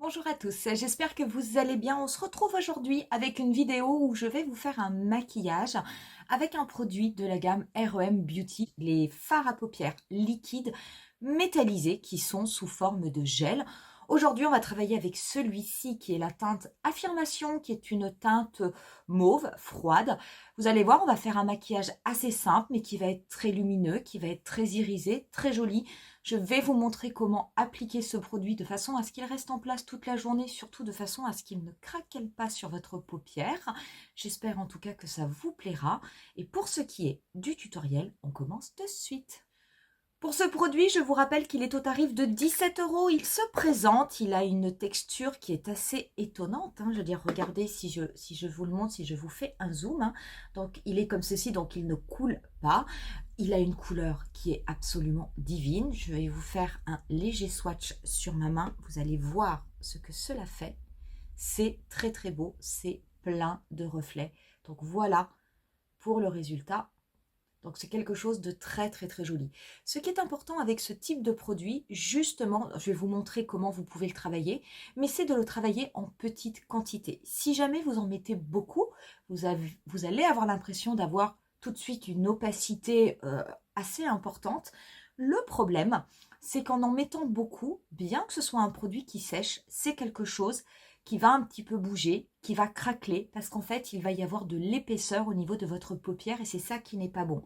Bonjour à tous, j'espère que vous allez bien. On se retrouve aujourd'hui avec une vidéo où je vais vous faire un maquillage avec un produit de la gamme REM Beauty, les fards à paupières liquides métallisés qui sont sous forme de gel. Aujourd'hui, on va travailler avec celui-ci qui est la teinte Affirmation, qui est une teinte mauve, froide. Vous allez voir, on va faire un maquillage assez simple, mais qui va être très lumineux, qui va être très irisé, très joli. Je vais vous montrer comment appliquer ce produit de façon à ce qu'il reste en place toute la journée, surtout de façon à ce qu'il ne craquelle pas sur votre paupière. J'espère en tout cas que ça vous plaira. Et pour ce qui est du tutoriel, on commence de suite. Pour ce produit, je vous rappelle qu'il est au tarif de 17 euros. Il se présente, il a une texture qui est assez étonnante, hein. Je veux dire, regardez si je vous le montre, si je vous fais un zoom, hein. Donc, il est comme ceci, donc il ne coule pas. Il a une couleur qui est absolument divine. Je vais vous faire un léger swatch sur ma main. Vous allez voir ce que cela fait. C'est très très beau, c'est plein de reflets. Donc voilà pour le résultat. Donc c'est quelque chose de très très très joli. Ce qui est important avec ce type de produit, justement, je vais vous montrer comment vous pouvez le travailler, mais c'est de le travailler en petite quantité. Si jamais vous en mettez beaucoup, vous allez avoir l'impression d'avoir tout de suite une opacité assez importante. Le problème, c'est qu'en mettant beaucoup, bien que ce soit un produit qui sèche, c'est quelque chose qui va un petit peu bouger, qui va craqueler, parce qu'en fait, il va y avoir de l'épaisseur au niveau de votre paupière et c'est ça qui n'est pas bon.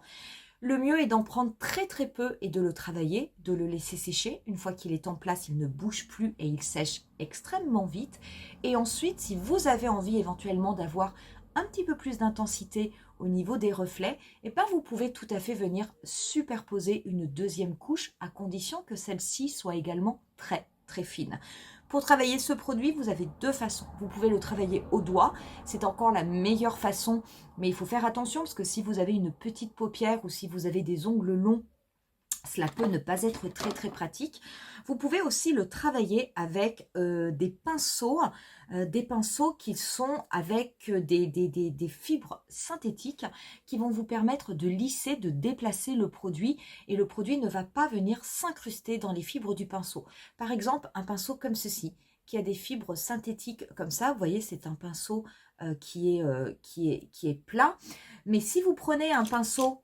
Le mieux est d'en prendre très très peu et de le travailler, de le laisser sécher. Une fois qu'il est en place, il ne bouge plus et il sèche extrêmement vite. Et ensuite, si vous avez envie éventuellement d'avoir un petit peu plus d'intensité au niveau des reflets, et ben vous pouvez tout à fait venir superposer une deuxième couche à condition que celle-ci soit également très très fine. Pour travailler ce produit, vous avez deux façons. Vous pouvez le travailler au doigt, c'est encore la meilleure façon, mais il faut faire attention parce que si vous avez une petite paupière ou si vous avez des ongles longs, cela peut ne pas être très très pratique. Vous pouvez aussi le travailler avec des pinceaux qui sont avec des fibres synthétiques qui vont vous permettre de lisser, de déplacer le produit et le produit ne va pas venir s'incruster dans les fibres du pinceau. Par exemple, un pinceau comme ceci qui a des fibres synthétiques comme ça, vous voyez, c'est un pinceau qui est plat. Mais si vous prenez un pinceau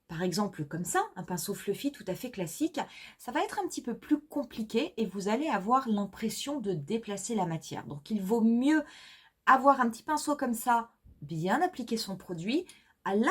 par exemple comme ça, un pinceau fluffy tout à fait classique, ça va être un petit peu plus compliqué et vous allez avoir l'impression de déplacer la matière. Donc il vaut mieux avoir un petit pinceau comme ça, bien appliquer son produit. À la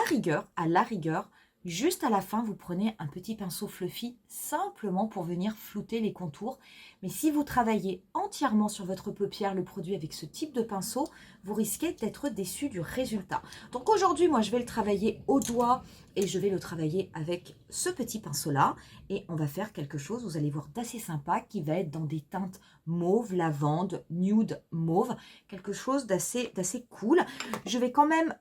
rigueur, juste à la fin, vous prenez un petit pinceau fluffy simplement pour venir flouter les contours. Mais si vous travaillez entièrement sur votre paupière le produit avec ce type de pinceau, vous risquez d'être déçu du résultat. Donc aujourd'hui, moi, je vais le travailler au doigt et je vais le travailler avec ce petit pinceau-là. Et on va faire quelque chose, vous allez voir, d'assez sympa qui va être dans des teintes mauve, lavande, nude, mauve. Quelque chose d'assez cool. Je vais quand même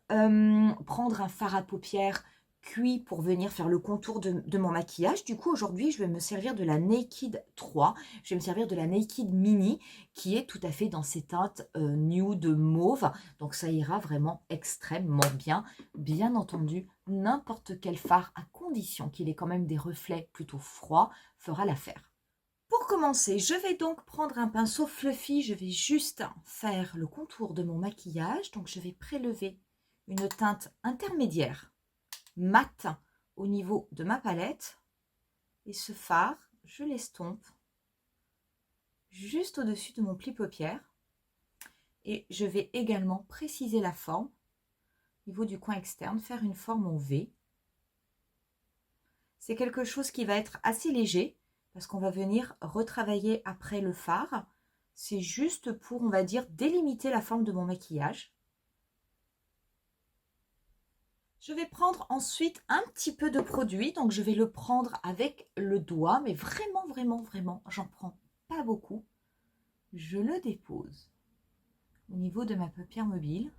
prendre un fard à paupières cuit pour venir faire le contour de mon maquillage. Du coup, aujourd'hui, je vais me servir de la Naked 3. Je vais me servir de la Naked Mini qui est tout à fait dans ces teintes nude mauve. Donc, ça ira vraiment extrêmement bien. Bien entendu, n'importe quel fard, à condition qu'il ait quand même des reflets plutôt froids, fera l'affaire. Pour commencer, je vais donc prendre un pinceau fluffy. Je vais juste faire le contour de mon maquillage. Donc, je vais prélever une teinte intermédiaire mat au niveau de ma palette. Et ce fard, je l'estompe juste au-dessus de mon pli paupière. Et je vais également préciser la forme au niveau du coin externe, faire une forme en V. C'est quelque chose qui va être assez léger parce qu'on va venir retravailler après le fard. C'est juste pour, on va dire, délimiter la forme de mon maquillage. Je vais prendre ensuite un petit peu de produit, donc je vais le prendre avec le doigt, mais vraiment, vraiment, vraiment, j'en prends pas beaucoup. Je le dépose au niveau de ma paupière mobile.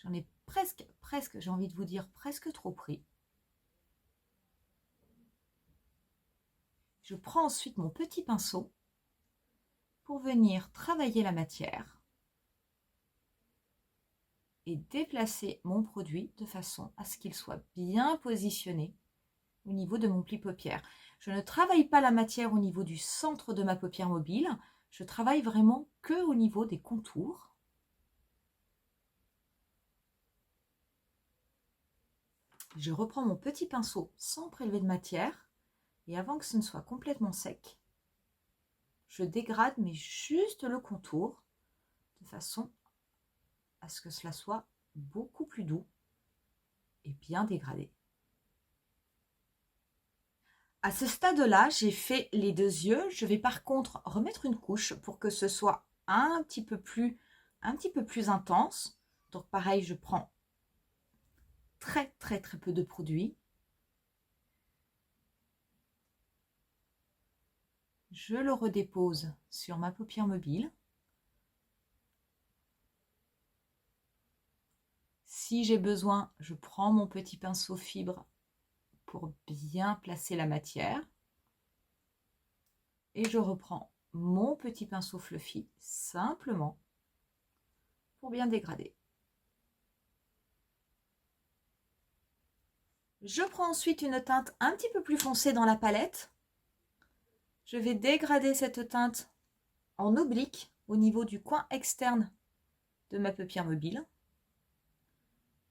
J'en ai presque, j'ai envie de vous dire presque trop pris. Je prends ensuite mon petit pinceau pour venir travailler la matière. et déplacer mon produit de façon à ce qu'il soit bien positionné au niveau de mon pli paupière. Je ne travaille pas la matière au niveau du centre de ma paupière mobile, je travaille vraiment que au niveau des contours. Je reprends mon petit pinceau sans prélever de matière et avant que ce ne soit complètement sec, je dégrade mais juste le contour de façon à ce que cela soit beaucoup plus doux et bien dégradé. À ce stade-là, j'ai fait les deux yeux. Je vais par contre remettre une couche pour que ce soit un petit peu plus intense. Donc pareil, je prends très peu de produit. Je le redépose sur ma paupière mobile. Si j'ai besoin, je prends mon petit pinceau fibre pour bien placer la matière. Et je reprends mon petit pinceau fluffy simplement pour bien dégrader. Je prends ensuite une teinte un petit peu plus foncée dans la palette. Je vais dégrader cette teinte en oblique au niveau du coin externe de ma paupière mobile.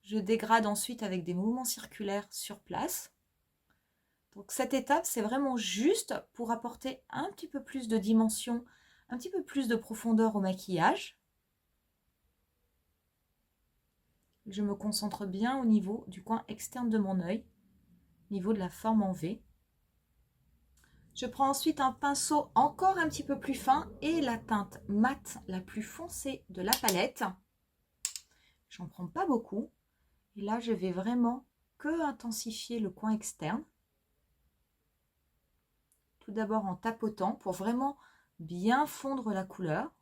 Je dégrade ensuite avec des mouvements circulaires sur place. Donc cette étape, c'est vraiment juste pour apporter un petit peu plus de dimension, un petit peu plus de profondeur au maquillage. Je me concentre bien au niveau du coin externe de mon œil, au niveau de la forme en V. Je prends ensuite un pinceau encore un petit peu plus fin et la teinte mate la plus foncée de la palette. J'en prends pas beaucoup. Et là, je vais vraiment que intensifier le coin externe. Tout d'abord en tapotant pour vraiment bien fondre la couleur.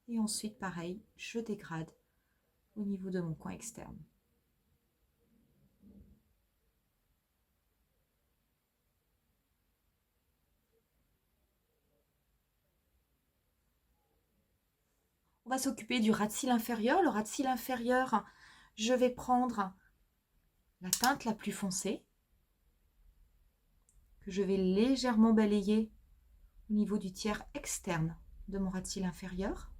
Et ensuite, pareil, je dégrade au niveau de mon coin externe. On va s'occuper du ras de cils inférieur. Le ras de cils inférieur, je vais prendre la teinte la plus foncée, que je vais légèrement balayer au niveau du tiers externe de mon ras de cils inférieur.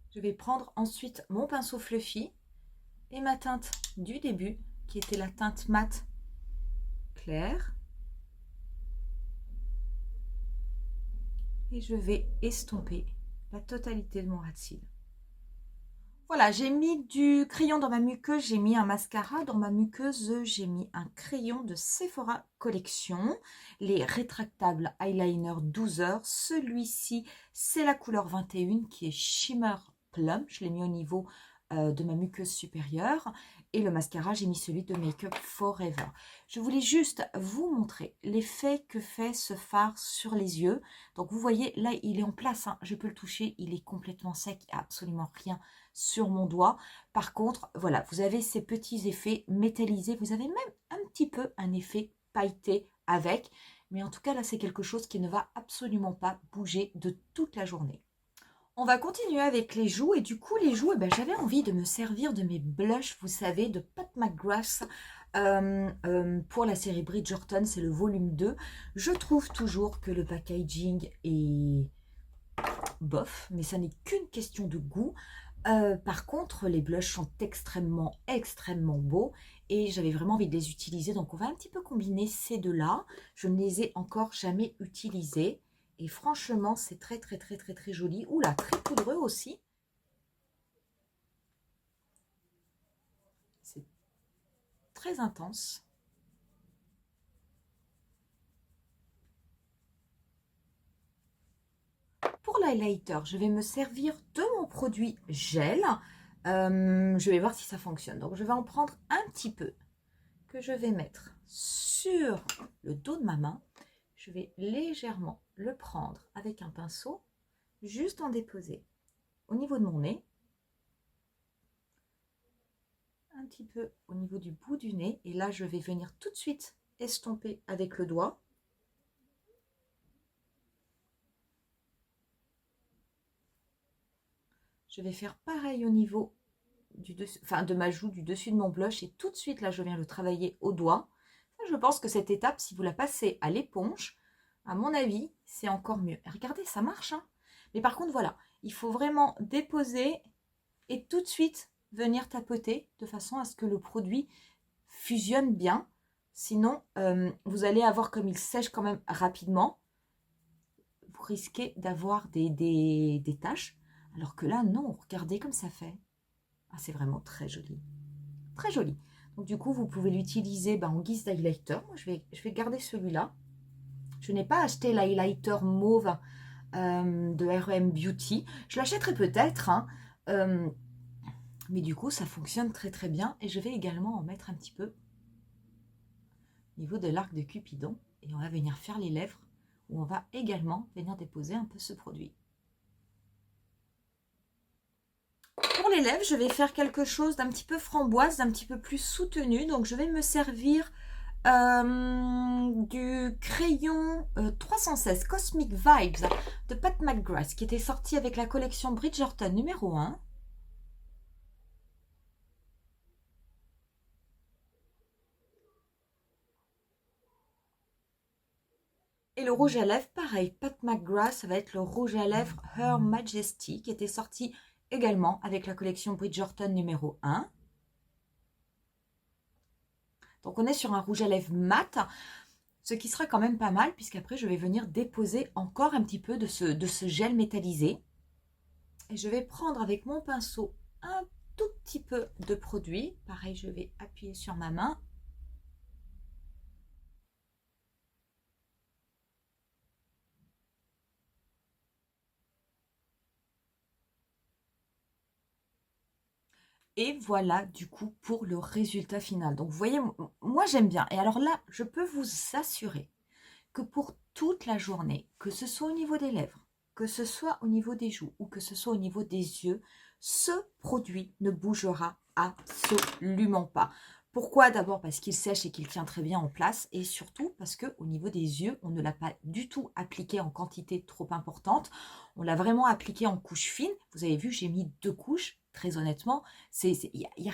Je vais prendre ensuite mon pinceau fluffy et ma teinte du début, qui était la teinte mate claire. Et je vais estomper la totalité de mon ras de cils. Voilà, j'ai mis du crayon dans ma muqueuse, j'ai mis un mascara. Dans ma muqueuse, j'ai mis un crayon de Sephora Collection, les rétractables eyeliner 12 heures. Celui-ci, c'est la couleur 21 qui est Shimmer Plum. Je l'ai mis au niveau de ma muqueuse supérieure. Et le mascara, j'ai mis celui de Make Up Forever. Je voulais juste vous montrer l'effet que fait ce fard sur les yeux. Donc vous voyez, là, il est en place, hein. Je peux le toucher, il est complètement sec, il n'y a absolument rien sur mon doigt. Par contre, voilà, vous avez ces petits effets métallisés. Vous avez même un petit peu un effet pailleté avec. Mais en tout cas, là, c'est quelque chose qui ne va absolument pas bouger de toute la journée. On va continuer avec les joues et du coup les joues, j'avais envie de me servir de mes blushs, vous savez, de Pat McGrath pour la série Bridgerton, c'est le volume 2. Je trouve toujours que le packaging est bof, mais ça n'est qu'une question de goût. Par contre, les blushs sont extrêmement beaux et j'avais vraiment envie de les utiliser. Donc, on va un petit peu combiner ces deux-là. Je ne les ai encore jamais utilisés. Et franchement, c'est très joli. Oula, très poudreux aussi. C'est très intense. Pour l'highlighter, je vais me servir de mon produit gel. Je vais voir si ça fonctionne. Donc, je vais en prendre un petit peu que je vais mettre sur le dos de ma main. Je vais légèrement le prendre avec un pinceau, juste en déposer au niveau de mon nez. un petit peu au niveau du bout du nez. Et là, je vais venir tout de suite estomper avec le doigt. Je vais faire pareil au niveau du dessus, enfin de ma joue, du dessus de mon blush. Et tout de suite, là, je viens le travailler au doigt. Je pense que cette étape, si vous la passez à l'éponge, à mon avis, c'est encore mieux. Et regardez, ça marche, hein. Mais par contre, voilà, il faut vraiment déposer et tout de suite venir tapoter de façon à ce que le produit fusionne bien. Sinon, vous allez avoir, comme il sèche quand même rapidement, vous risquez d'avoir des taches. Alors que là, non, regardez comme ça fait. Ah, c'est vraiment très joli. Très joli. Donc du coup, vous pouvez l'utiliser en guise d'highlighter. Moi, je vais garder celui-là. Je n'ai pas acheté l'highlighter mauve de R.E.M. Beauty. Je l'achèterai peut-être, hein, mais du coup, ça fonctionne très très bien. Et je vais également en mettre un petit peu au niveau de l'arc de Cupidon. Et on va venir faire les lèvres, où on va également venir déposer un peu ce produit. Pour les lèvres, je vais faire quelque chose d'un petit peu framboise, d'un petit peu plus soutenu. Donc, je vais me servir du crayon 316 Cosmic Vibes de Pat McGrath qui était sorti avec la collection Bridgerton numéro 1. Et le rouge à lèvres, pareil, Pat McGrath, ça va être le rouge à lèvres Her Majesty qui était sorti également avec la collection Bridgerton numéro 1. Donc on est sur un rouge à lèvres mat, ce qui sera quand même pas mal puisqu'après je vais venir déposer encore un petit peu de ce gel métallisé. Et je vais prendre avec mon pinceau un tout petit peu de produit. Pareil, je vais appuyer sur ma main. Et voilà du coup pour le résultat final. Donc vous voyez, moi j'aime bien. Et alors là, je peux vous assurer que pour toute la journée, que ce soit au niveau des lèvres, que ce soit au niveau des joues ou que ce soit au niveau des yeux, ce produit ne bougera absolument pas. Pourquoi? D'abord parce qu'il sèche et qu'il tient très bien en place et surtout parce qu'au niveau des yeux, on ne l'a pas du tout appliqué en quantité trop importante. On l'a vraiment appliqué en couche fine. Vous avez vu, j'ai mis 2 couches. Très honnêtement, il n'y a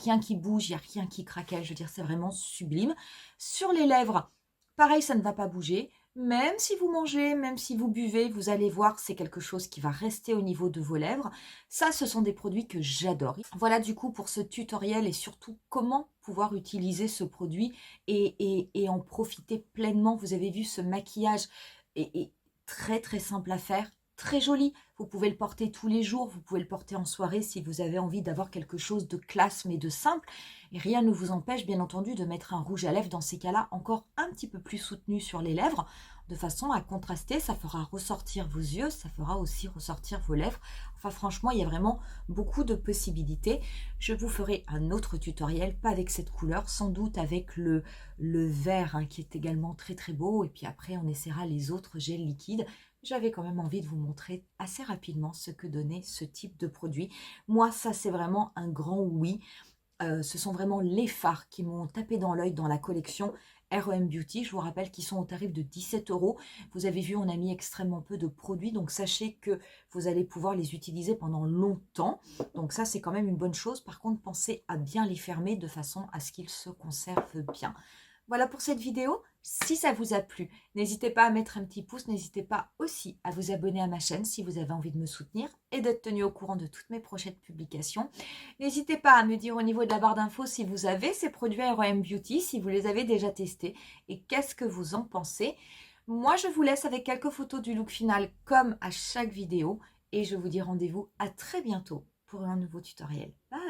rien qui bouge, il n'y a rien qui craquelle. Je veux dire, c'est vraiment sublime. Sur les lèvres, pareil, ça ne va pas bouger. Même si vous mangez, même si vous buvez, vous allez voir, c'est quelque chose qui va rester au niveau de vos lèvres. Ça, ce sont des produits que j'adore. Voilà du coup pour ce tutoriel et surtout comment pouvoir utiliser ce produit et en profiter pleinement. Vous avez vu, ce maquillage est très très simple à faire. Très joli, vous pouvez le porter tous les jours, vous pouvez le porter en soirée si vous avez envie d'avoir quelque chose de classe mais de simple. Et rien ne vous empêche bien entendu de mettre un rouge à lèvres dans ces cas-là encore un petit peu plus soutenu sur les lèvres de façon à contraster, ça fera ressortir vos yeux, ça fera aussi ressortir vos lèvres. Enfin franchement, il y a vraiment beaucoup de possibilités. Je vous ferai un autre tutoriel, pas avec cette couleur, sans doute avec le vert qui est également très très beau. Et puis après, on essaiera les autres gels liquides. J'avais quand même envie de vous montrer assez rapidement ce que donnait ce type de produit. Moi, ça, c'est vraiment un grand oui. Ce sont vraiment les fards qui m'ont tapé dans l'œil dans la collection R.E.M. Beauty. Je vous rappelle qu'ils sont au tarif de 17 €. Vous avez vu, on a mis extrêmement peu de produits. Donc, sachez que vous allez pouvoir les utiliser pendant longtemps. Donc, ça, c'est quand même une bonne chose. Par contre, pensez à bien les fermer de façon à ce qu'ils se conservent bien. Voilà pour cette vidéo. Si ça vous a plu, n'hésitez pas à mettre un petit pouce. N'hésitez pas aussi à vous abonner à ma chaîne si vous avez envie de me soutenir et d'être tenu au courant de toutes mes prochaines publications. N'hésitez pas à me dire au niveau de la barre d'infos si vous avez ces produits R.E.M. Beauty, si vous les avez déjà testés et qu'est-ce que vous en pensez. Moi, je vous laisse avec quelques photos du look final comme à chaque vidéo et je vous dis rendez-vous à très bientôt pour un nouveau tutoriel. Bye!